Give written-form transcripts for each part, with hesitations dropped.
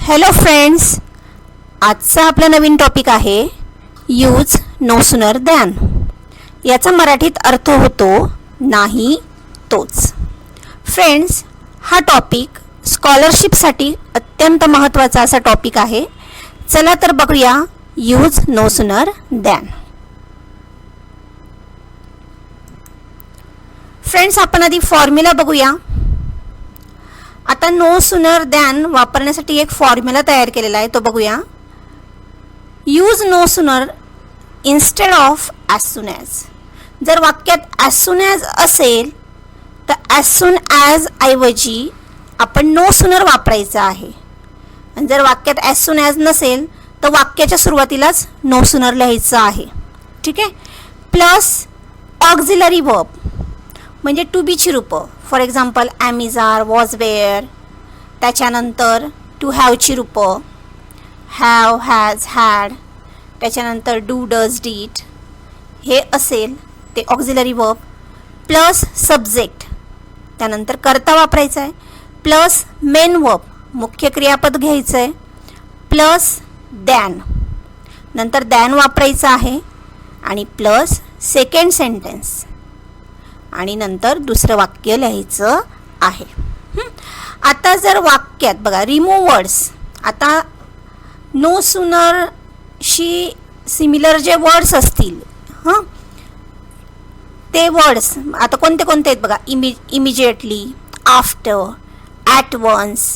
Hello friends, आजचा आपला नवीन topic आहे यूज नो सूनर दॅन. याचा मराठीत अर्थ होतो नाही तोच. फ्रेंड्स, हा टॉपिक स्कॉलरशिपसाठी अत्यंत महत्त्वाचा असा टॉपिक आहे. चला तर बघूया use no sooner than. Friends, आपण आधी फॉर्म्युला बघूया. आता नो सूनर दॅन वापरण्यासाठी एक फॉर्म्युला तयार केलेला आहे, तो बघूया. Use no sooner instead of as soon as. जर वाक्यात ॲज सून ॲज असेल तर ॲज सून ॲज ऐवजी आपण नो सूनर वापरायचं आहे. आणि जर वाक्यात ॲज सून ॲज नसेल तर वाक्याच्या सुरुवातीलाच नो सूनर लिहायचं आहे. ठीक आहे. प्लस ऑक्झिलरी वर्ब म्हणजे टू बीची रूपं. For example am is are, was were. त्याच्यानंतर टू हॅवची रूपं हॅव, हॅज, हॅड. त्याच्यानंतर डू, डज, डीड हे असेल ते ऑक्झिलरी वर्ब. प्लस सब्जेक्ट, त्यानंतर कर्ता वापरायचा आहे. प्लस मेन वर्ब, मुख्य क्रियापद घ्यायचं आहे. प्लस दॅन, नंतर दॅन वापरायचं आहे. आणि प्लस सेकंड सेंटेन्स आणि नंतर दुसरं वाक्य लिहायचं आहे. आता जर वाक्यात बघा रिमूव्ह वर्ड्स, आता नो सूनरशी सिमिलर जे वर्ड्स असतील ते वर्ड्स आता कोणते कोणते आहेत बघा. Immediately, after, at once,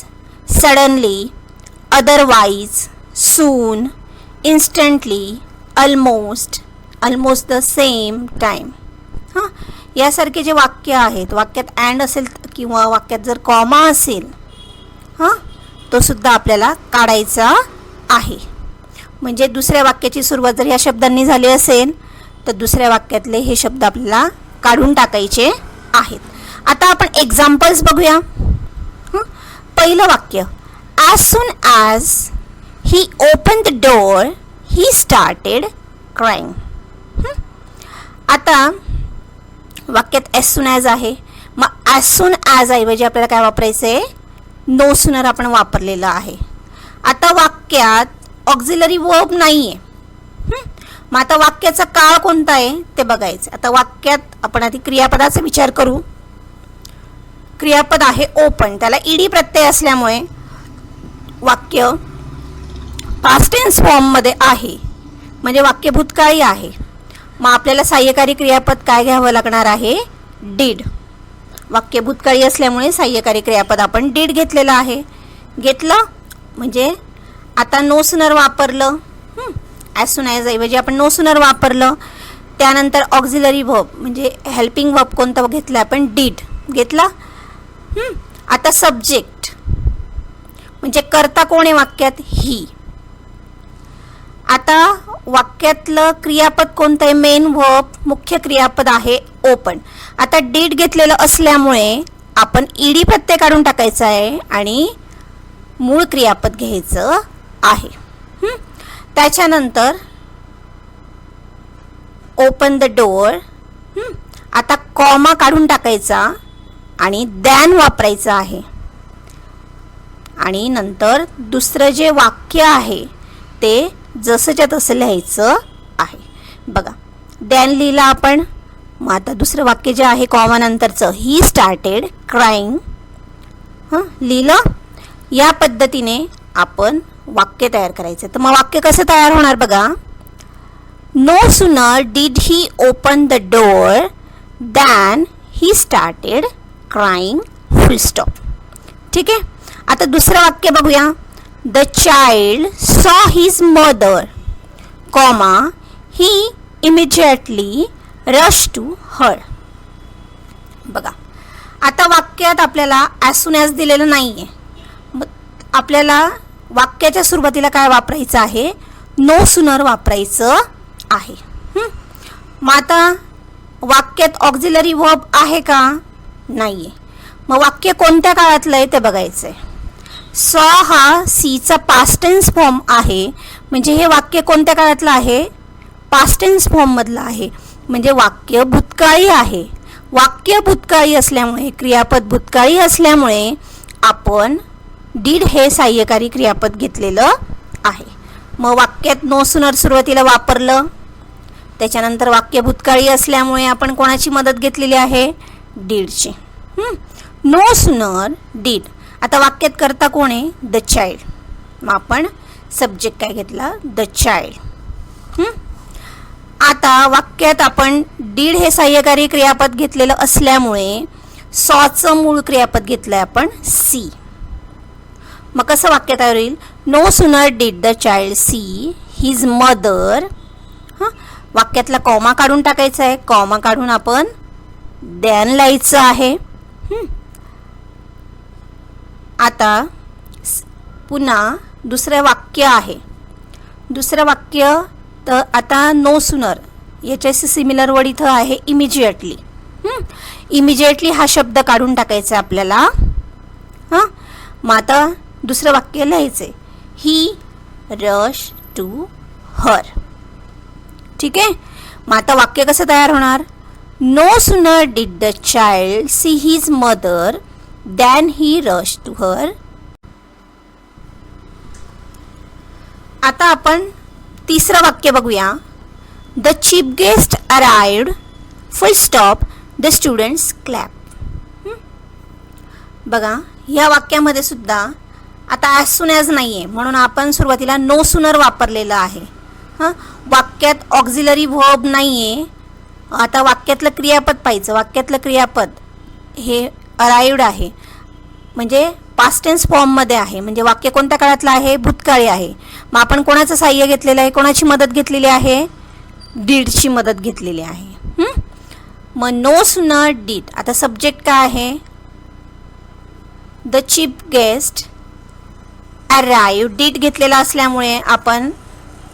suddenly, otherwise, soon, instantly, almost, almost the same time. यासारखे जे वाक्य आहेत, वाक्यात अँड असेल किंवा वाक्यात जर कॉमा असेल तो सुद्धा आपल्याला काढायचा आहे. म्हणजे दुसऱ्या वाक्याची सुरुवात जर ह्या शब्दांनी झाली असेल तर दुसऱ्या वाक्यातले हे शब्द आपल्याला काढून टाकायचे आहेत. आता आपण एक्झाम्पल्स बघूया. पहिलं वाक्य, as soon as he open the door he started crying. आता वाक्यात ॲज सून ॲज आहे, मग ॲज सून ॲज ऐवजी आपल्याला काय वापरायचं आहे? नो सूनर आपण वापरलेलं आहे. आता वाक्यात ऑक्झिलरी वर्ब नाही आहे. मग आता वाक्याचा काळ कोणता आहे ते बघायचं. आता वाक्यात आपण आधी क्रियापदाचा विचार करू. क्रियापद आहे ओपन, त्याला ईडी प्रत्यय असल्यामुळे वाक्य पास्ट टेन्स फॉर्ममध्ये आहे, म्हणजे वाक्य भूतकाळी आहे. मग आपल्याला सहाय्यकारी क्रियापद काय घ्यावं लागणार आहे? डीड. वाक्य भूतकाळी असल्यामुळे सहाय्यकारी क्रियापद आपण डीड घेतलेलं आहे. घेतलं म्हणजे आता नो सूनर वापरलं. ॲज सून ॲज ऐवजी आपण नो सूनर वापरलं. त्यानंतर ऑक्झिलरी वर्ब म्हणजे हेल्पिंग वर्ब कोणतं घेतलं आपण? डीड घेतला. आता सब्जेक्ट म्हणजे कर्ता कोण आहे वाक्यात? ही. आता वाक्यातलं क्रियापद कोणतं आहे? मेन वर्ब, मुख्य क्रियापद आहे ओपन. आता डीड घेतलेलं असल्यामुळे आपण ईडी प्रत्यय काढून टाकायचा आहे आणि मूळ क्रियापद घ्यायचं आहे. त्याच्यानंतर ओपन द डोअर. आता कॉमा काढून टाकायचा आणि दॅन वापरायचं आहे. आणि नंतर दुसरं जे वाक्य आहे ते जसंच्या तसं लिहायचं आहे. बघा, दॅन लिहिलं आपण. मग आता दुसरं वाक्य जे आहे कॉमा नंतरचं, ही स्टार्टेड क्राईंग लिहिलं. या पद्धतीने आपण वाक्य तयार करायचं. तर मग वाक्य कसं तयार होणार बघा. No sooner did he open the door than he started crying, full stop. ठीक आहे. आता दुसरं वाक्य बघूया. The child saw his mother, comma, he immediately rushed to her. बघा, आता वाक्यात आपल्याला ॲज सून ॲज दिलेलं नाही आहे. मग आपल्याला वाक्याच्या सुरुवातीला काय वापरायचं आहे? नो सूनर वापरायचं आहे. मग आता वाक्यात ऑक्झिलरी वर्ब आहे का? नाही आहे. मग वाक्य कोणत्या काळातलं आहे ते बघायचं आहे. सॉ हा सीचा पास्ट टेन्स फॉर्म आहे, म्हणजे हे वाक्य कोणत्या काळातलं आहे? पास्ट टेन्स फॉर्ममधलं आहे, म्हणजे वाक्य भूतकाळी आहे. वाक्य भूतकाळी असल्यामुळे, क्रियापद भूतकाळी असल्यामुळे आपण डीड हे सहाय्यकारी क्रियापद घेतलेलं आहे. मग वाक्यात नो सुनर सुरुवातीला वापरलं, त्याच्यानंतर वाक्य भूतकाळी असल्यामुळे आपण कोणाची मदत घेतलेली आहे? डीडची. No sooner did. आता वाक्यात करता कोण आहे? The child. मग आपण सब्जेक्ट काय घेतला? The child. आता वाक्यात आपण डीड हे सहाय्यकारी क्रियापद घेतलेलं असल्यामुळे सॉचं मूळ क्रियापद घेतलंय आपण सी. मग कसं वाक्य तयार होईल? No sooner did the child see his mother. वाक्यातला कॉमा काढून टाकायचा आहे. कॉमा काढून आपण दॅन लिहायचं आहे. आता पुन्हा दुसरं वाक्य आहे. दुसरं वाक्य तर आता नो सुनर याच्याशी सिमिलर वर्ड इथं आहे इमिजिएटली. इमिजिएटली हा शब्द काढून टाकायचा आपल्याला. मग आता दुसरं वाक्य लिहायचं आहे. ही रश टू हर. ठीक आहे. मग आता वाक्य कसं तयार होणार? No sooner did the child see his mother than he rush to her. आता आपण तिसरं वाक्य बघूया. The chief guest arrived full stop the students clap. बघा ह्या वाक्यामध्ये सुद्धा आता ॲज सून ॲज नाही आहे म्हणून आपण सुरुवातीला नो सुनर वापरलेलं आहे. वाक्यात ऑक्झिलरी व्हर्ब नाही आहे. आता वाक्यातलं क्रियापद पाहिजे. वाक्यातलं क्रियापद हे अराइव्ड आहे म्हणजे पास्ट टेन्स फॉर्ममध्ये आहे. म्हणजे वाक्य कोणत्या काळातलं आहे? भूतकाळी आहे. मग आपण कोणाचं साह्य घेतलेलं आहे? कोणाची मदत घेतलेली आहे? डीडची मदत घेतलेली आहे. मग नो सुनर डीड. आता सब्जेक्ट काय आहे? The chief guest arrive. Did घेतलेला असल्यामुळे आपण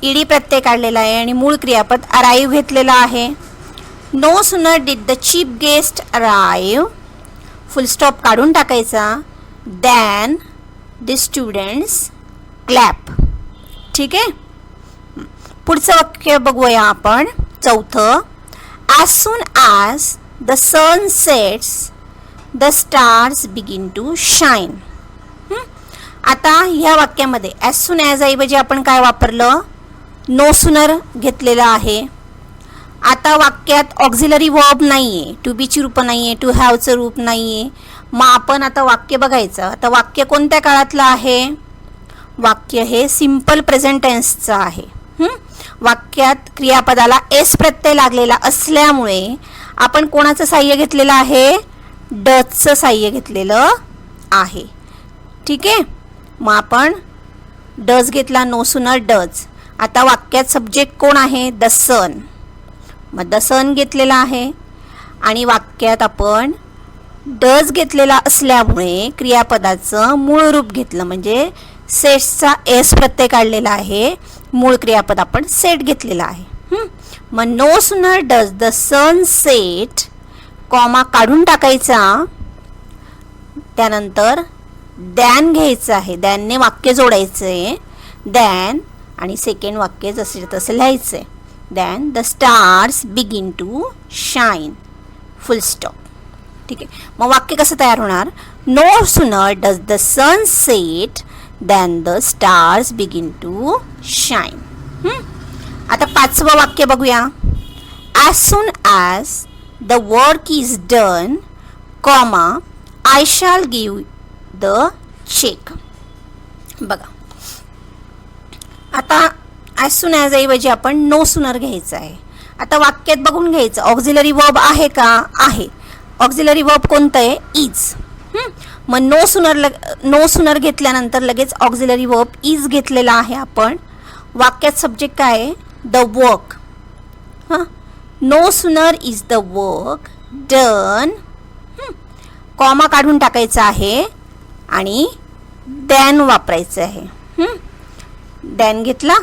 ईडी प्रत्यय काढलेला आहे आणि मूळ क्रियापद अराइव्ह घेतलेला आहे. No sooner did the chief guest arrive full stop काढून टाकायचा. Than the students clap. ठीक आहे. पुढचं वाक्य बघूया आपण. चौथं. As soon as the sun sets the stars begin to shine. आता ह्या वाक्यामध्ये ॲज सून ॲज ऐवजी आपण काय वापरलं? नो सुनर घेतलेला आहे. आता वाक्यात ऑक्झिलरी वर्ब नाही आहे. टू बीची रूपं नाही आहे. टू हॅवचं रूप नाही आहे. मग आपण आता वाक्य बघायचं. आता वाक्य कोणत्या काळातलं आहे? वाक्य हे सिम्पल प्रेझेंट टेन्सचं आहे. वाक्यात क्रियापदाला एस प्रत्यय लागलेला असल्यामुळे आपण कोणाचं साह्य घेतलेलं आहे? डजचं साह्य घेतलेलं आहे. ठीक आहे. मग आपण डज घेतला. No sooner does. आता वाक्यात सब्जेक्ट कोण आहे? द सन. मग द सन घेतलेला आहे आणि वाक्यात आपण डज घेतलेला असल्यामुळे क्रियापदाचं मूळ रूप घेतलं म्हणजे सेट्सचा एस प्रत्यय काढलेला आहे. मूळ क्रियापद आपण सेट घेतलेला आहे. मग no sooner does the sun set comma काढून टाकायचा. त्यानंतर दॅन घ्यायचं आहे. दॅनने वाक्य जोडायचं आहे. दॅन आणि सेकंड वाक्य जसे तसे लिहायचं आहे. Than the stars begin to shine full stop. ठीक आहे. मग वाक्य कसं तयार होणार? No sooner does the sun set than the stars begin to shine. आता पाचवं वाक्य बघूया. As soon as the work is done comma I shall give the cheque. बघा आता ॲज सून ॲज ऐवजी आपण नो सुनर घ्यायचं आहे. आता वाक्यात बघून घ्यायचं ऑक्झिलरी वर्ब आहे का? आहे. ऑक्झिलरी वर्ब कोणतं आहे? इज. मग नो सुनर घेतल्यानंतर लगेच ऑक्झिलरी वर्ब इज घेतलेला आहे आपण. वाक्यात सब्जेक्ट काय आहे? The work. No sooner is the work done. Comma काढून टाकायचा आहे आणि दॅन वापरायचं आहे. दॅन घेतला.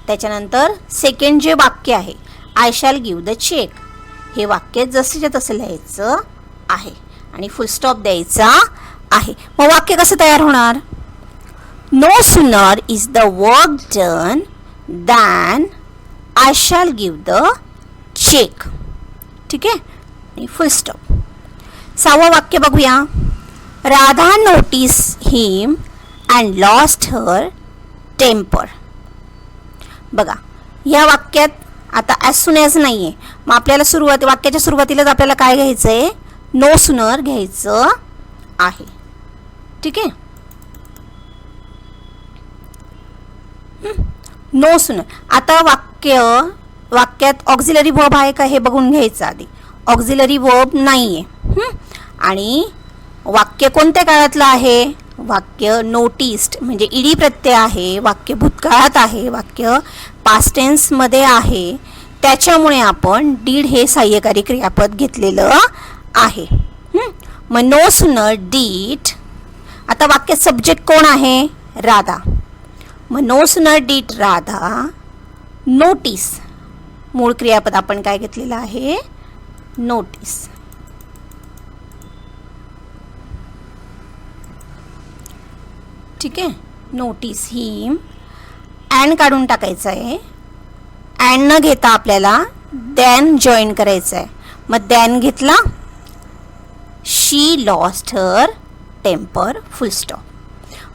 त्याच्यानंतर सेकंड जे वाक्य आहे I shall give the cheque हे वाक्य जसेच्या तसं लिहायचं आहे आणि फुल स्टॉप द्यायचा आहे. मग वाक्य कसं तयार होणार? No sooner is the work done than I shall give the cheque. ठीक आहे. आणि फुल स्टॉप. 6वं वाक्य बघूया. Radha notice him and lost her temper. बघा या वाक्यात आता ॲज सून ॲज नाही आहे, मग आपल्याला वाक्याच्या सुरुवातीलाच आपल्याला काय घ्यायचं आहे, नो सूनर घ्यायचं आहे. ठीक आहे, नो सूनर. आता वाक्यात ऑक्झिलरी वर्ब आहे का हे बघून घ्यायचं आधी. ऑक्झिलरी वर्ब नाही आहे. आणि वाक्य कोणत्या काळातलं आहे, वाक्य नोटिस्ड म्हणजे ईडी प्रत्यय आहे, वाक्य भूतकाळात आहे, वाक्य पास्ट टेन्समध्ये आहे. त्याच्यामुळे आपण डीड हे सहाय्यकारी क्रियापद घेतलेलं आहे. मग नो सूनर डीड. आता वाक्यात सब्जेक्ट कोण आहे, राधा. मग no sooner did Radha notice. मूळ क्रियापद आपण काय घेतलेलं आहे, नोटीस. ठीक आहे, नोटीस हिम. अँड काढून टाकायचं आहे. अँड न घेता आपल्याला दॅन जॉईन करायचं आहे. मग दॅन घेतला, she lost her temper full stop.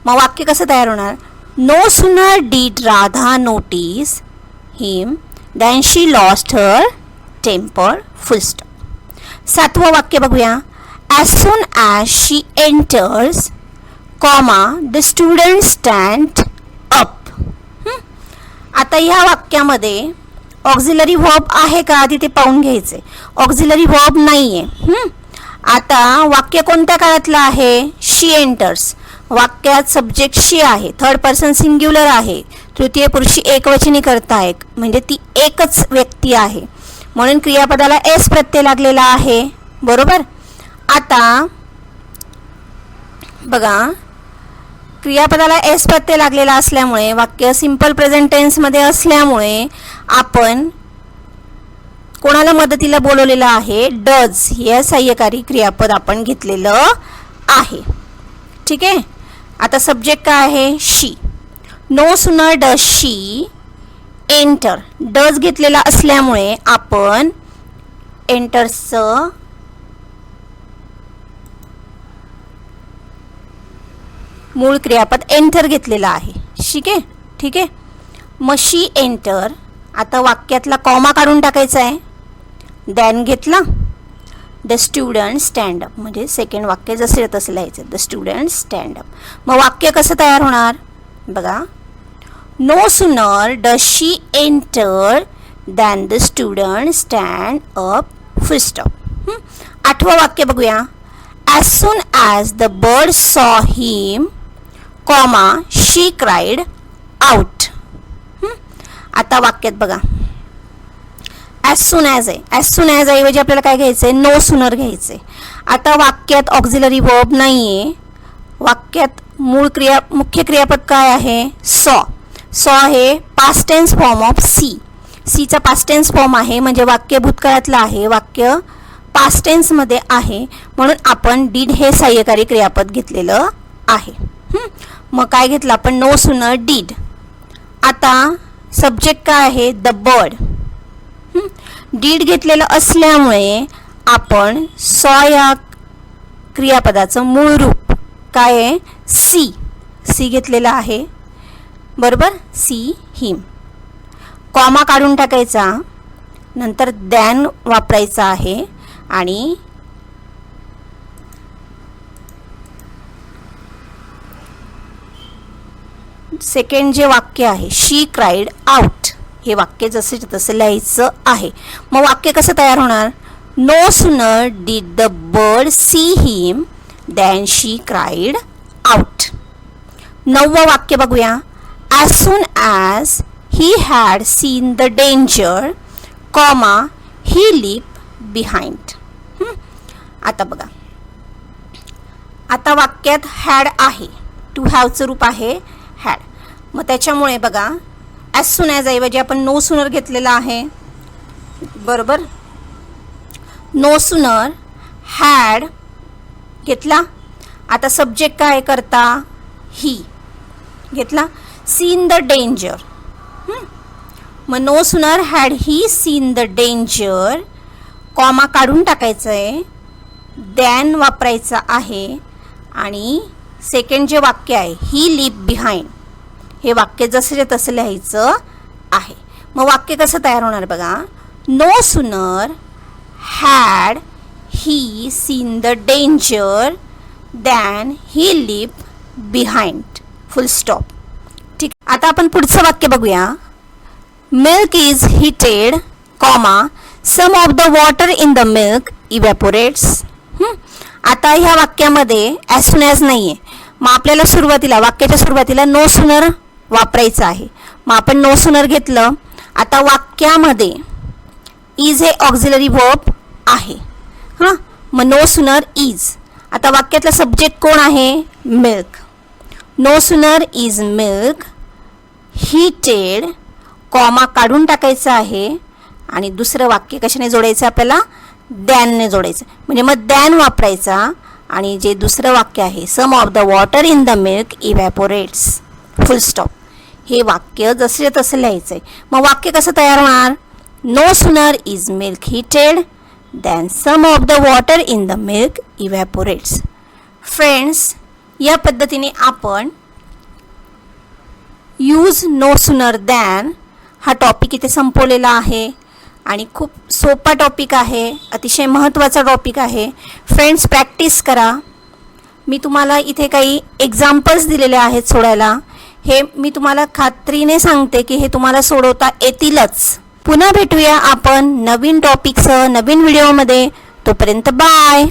मग वाक्य कसं तयार होणार, no sooner did Radha notice him than she lost her temper full stop. 7वं वाक्य बघूया. As soon as she enters comma the student stand up. आता ह्या वाक्यामध्ये ऑक्झिलरी वर्ब आहे का आधी ते पाहून घ्यायचे. ऑक्झिलरी वर्ब नाही आहे. आता वाक्य कोणत्या काळातलं आहे, शी एंटर्स. वाक्यात सब्जेक्ट शी आहे, थर्ड पर्सन सिंग्युलर आहे, तृतीय पुरुषी एकवचनी करता आहे, म्हणजे ती एकच व्यक्ती आहे, म्हणून क्रियापदाला एस प्रत्यय लागलेला आहे. बरोबर. आता बघा क्रियापदाला एस प्रत्यय लागलेला असल्यामुळे वाक्य सिंपल प्रेझेंट टेन्समध्ये असल्यामुळे आपण कोणाला मदतीला बोलवलेलं आहे, डज हे सहाय्यकारी क्रियापद आपण घेतलेलं आहे. ठीक आहे. आता सब्जेक्ट काय आहे, she. No sooner does she enter. Does घेतलेला असल्यामुळे आपण एंटर्सचं मूळ क्रियापद एंटर घेतलेलं आहे. ठीक आहे. ठीक आहे. मग शी एंटर. आता वाक्यातला कॉमा काढून टाकायचा आहे. दॅन घेतला, द स्टुडंट स्टँड अप म्हणजे सेकंड वाक्य जसे तसे लिहायचं, द स्टुडंट स्टँड अप. मग वाक्य कसं तयार होणार बघा, no sooner does she enter than the student stand up full stop. 8वं वाक्य बघूया. As soon as the bird saw him comma she cried out. आता वाक्यात बघा ॲज सून ॲज आहे. ॲज सून ॲज ऐवजी आपल्याला काय घ्यायचं आहे, नो सूनर घ्यायचं आहे. आता वाक्यात ऑक्झिलरी वर्ब नाही आहे. वाक्यात मुख्य क्रियापद काय आहे, सॉ. सॉ हे past tense form of see. सीचा पास्ट टेन्स फॉर्म आहे म्हणजे वाक्य भूतकाळातलं आहे, वाक्य पास्ट टेन्समध्ये आहे, म्हणून आपण डीड हे सहाय्यकारी क्रियापद घेतलेलं आहे. मग काय घेतलं आपण, नो सूनर डीड. आता सब्जेक्ट काय आहे, द बर्ड. डीड घेतलेलं असल्यामुळे आपण सॉ या क्रियापदाचं मूळ रूप काय आहे, सी. सी घेतलेलं आहे. बरोबर, सी हिम. कॉमा काढून टाकायचा, नंतर दॅन वापरायचा आहे आणि सेकंड जे वाक्य आहे, शी क्राईड आउट, हे वाक्य जसे तसं लिहायचं आहे. मग वाक्य कसं तयार होणार, no sooner did the bird see him than she cried out. 9वं वाक्य बघूया. As soon as he had seen the danger comma he leap behind. आता बघा, आता वाक्यात हॅड आहे, टू हॅवचं रूप आहे हॅड. मग त्याच्यामुळे बघा ॲज सून ॲज ऐवजी आपण नो सूनर घेतलेला आहे. बरोबर, नो सूनर हॅड घेतला. आता सब्जेक्ट काय करता, ही घेतला. Seen the danger. मग no sooner had he seen the danger, comma काढून टाकायचं आहे, दॅन वापरायचा आहे आणि सेकंड जे वाक्य आहे ही लिव्ह बिहाइंड, हे वाक्य जसे तसं लिहायचं आहे. मग वाक्य कसं तयार होणार बघा. No sooner had he seen the danger than he leave behind, full stop. ठीक. आता आपण पुढचं वाक्य बघूया. Milk is heated comma some of the water in the milk evaporates. आता ह्या वाक्यामध्ये ॲज सून ॲज नाही आहे. मग आपल्याला सुरुवातीला, वाक्याच्या सुरुवातीला नो सुनर वापरायचं आहे. मग आपण नो सुनर घेतलं. आता वाक्यामध्ये इज हे ऑक्झिलरी वर्ब आहे. मग नो सुनर इज. आता वाक्यातला सब्जेक्ट कोण आहे? Milk. No sooner is milk heated, comma काढून टाकायचं आहे आणि दुसरं वाक्य कशाने जोडायचं आपल्याला? दॅनने जोडायचं. म्हणजे मग दॅन वापरायचा आणि जे दुसरं वाक्य आहे some of the water in the milk evaporates, full stop. हे वाक्य जसे तसं लिहायचं आहे. मग वाक्य कसं तयार होणार? No sooner is milk heated than some of the water in the milk evaporates. Friends, या पद्धतीने आपण यूज नो सुनर दॅन हा टॉपिक इथे संपवलेला आहे आणि खूप सोपा टॉपिक आहे, अतिशय महत्त्वाचा टॉपिक आहे. फ्रेंड्स, प्रॅक्टिस करा. मी तुम्हाला इथे काही एक्झाम्पल्स दिलेले आहेत सोडायला. हे मी तुम्हाला खात्रीने सांगते की हे तुम्हाला सोडवता येतीलच. पुन्हा भेटूया आपण नवीन टॉपिकसह नवीन व्हिडिओमध्ये. तोपर्यंत बाय.